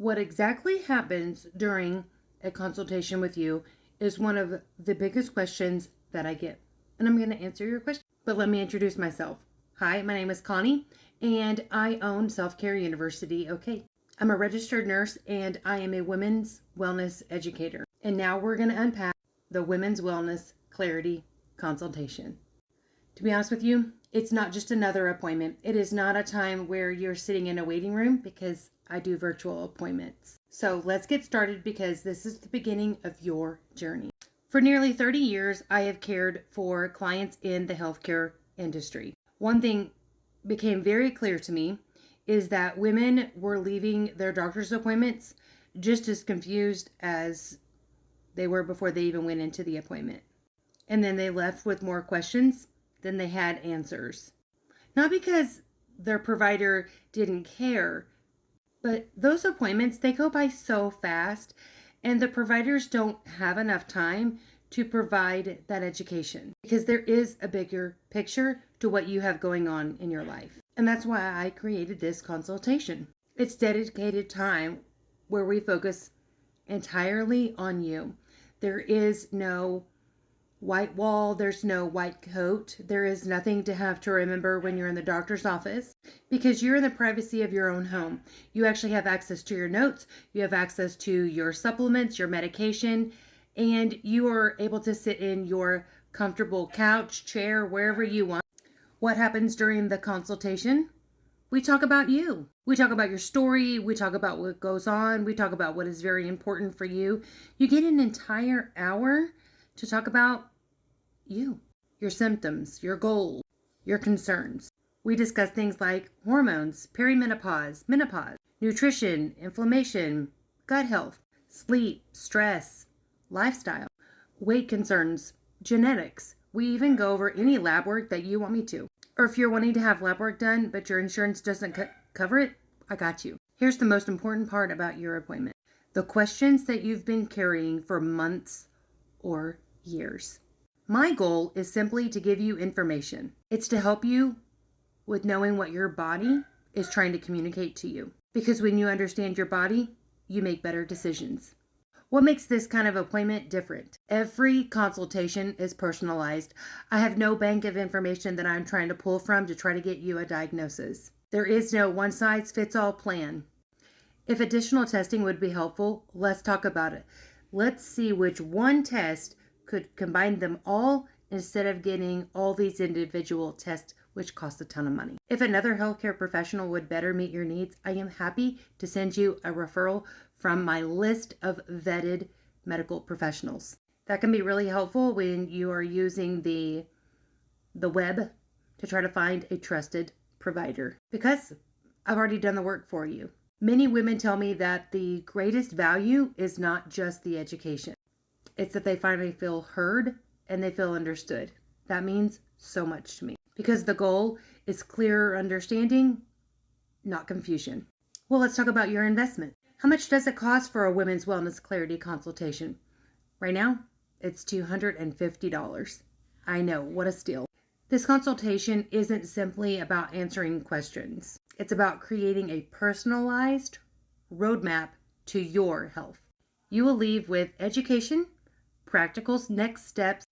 What exactly happens during a consultation with you is one of the biggest questions that I get. And I'm going to answer your question. But let me introduce myself. Hi, my name is Connie, and I own Self Care University. Okay. I'm a registered nurse, and I am a women's wellness educator. And now we're going to unpack the Women's Wellness Clarity Consultation. To be honest with you, it's not just another appointment. It is not a time where you're sitting in a waiting room because I do virtual appointments. So let's get started because this is the beginning of your journey. For nearly 30 years, I have cared for clients in the healthcare industry. One thing became very clear to me is that women were leaving their doctor's appointments just as confused as they were before they even went into the appointment. And then they left with more questions than they had answers. Not because their provider didn't care, but those appointments, they go by so fast, and the providers don't have enough time to provide that education because there is a bigger picture to what you have going on in your life. And that's why I created this consultation. It's dedicated time where we focus entirely on you. There is no white wall, there's no white coat, there is nothing to have to remember when you're in the doctor's office because you're in the privacy of your own home. You actually have access to your notes, you have access to your supplements, your medication, and you are able to sit in your comfortable couch, chair, wherever you want. What happens during the consultation? We talk about you. We talk about your story. We talk about what goes on. We talk about what is very important for you. You get an entire hour to talk about you, your symptoms, your goals, your concerns. We discuss things like hormones, perimenopause, menopause, nutrition, inflammation, gut health, sleep, stress, lifestyle, weight concerns, genetics. We even go over any lab work that you want me to. Or if you're wanting to have lab work done, but your insurance doesn't cover it, I got you. Here's the most important part about your appointment. The questions that you've been carrying for months or years. My goal is simply to give you information. It's to help you with knowing what your body is trying to communicate to you. Because when you understand your body, you make better decisions. What makes this kind of appointment different? Every consultation is personalized. I have no bank of information that I'm trying to pull from to try to get you a diagnosis. There is no one-size-fits-all plan. If additional testing would be helpful, let's talk about it. Let's see which one test could combine them all instead of getting all these individual tests, which cost a ton of money. If another healthcare professional would better meet your needs, I am happy to send you a referral from my list of vetted medical professionals. That can be really helpful when you are using the web to try to find a trusted provider because I've already done the work for you. Many women tell me that the greatest value is not just the education. It's that they finally feel heard and they feel understood. That means so much to me because the goal is clearer understanding, not confusion. Well, let's talk about your investment. How much does it cost for a women's wellness clarity consultation? Right now, it's $250. I know, what a steal. This consultation isn't simply about answering questions. It's about creating a personalized roadmap to your health. You will leave with education, practical next steps,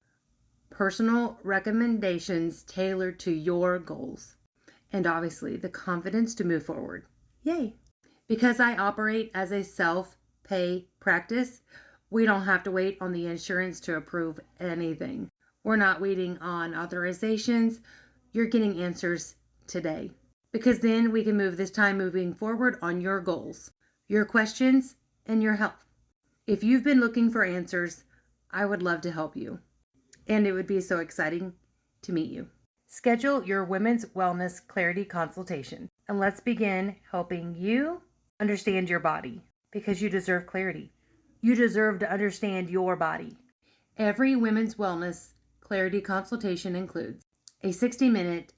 personal recommendations tailored to your goals, and obviously the confidence to move forward. Yay! Because I operate as a self-pay practice, we don't have to wait on the insurance to approve anything. We're not waiting on authorizations. You're getting answers today. Because then we can move this time moving forward on your goals, your questions, and your health. If you've been looking for answers, I would love to help you. And it would be so exciting to meet you. Schedule your Women's Wellness Clarity Consultation. And let's begin helping you understand your body because you deserve clarity. You deserve to understand your body. Every Women's Wellness Clarity Consultation includes a 60-minute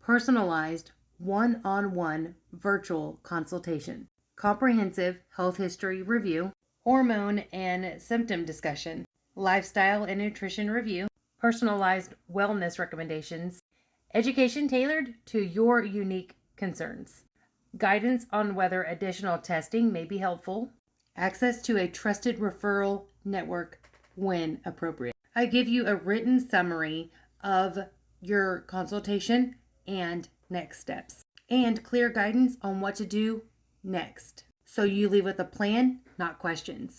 personalized one-on-one virtual consultation, comprehensive health history review, hormone and symptom discussion, lifestyle and nutrition review, personalized wellness recommendations, education tailored to your unique concerns. guidance on whether additional testing may be helpful, access to a trusted referral network when appropriate. I give you a written summary of your consultation and next steps, and clear guidance on what to do next. So you leave with a plan, not questions.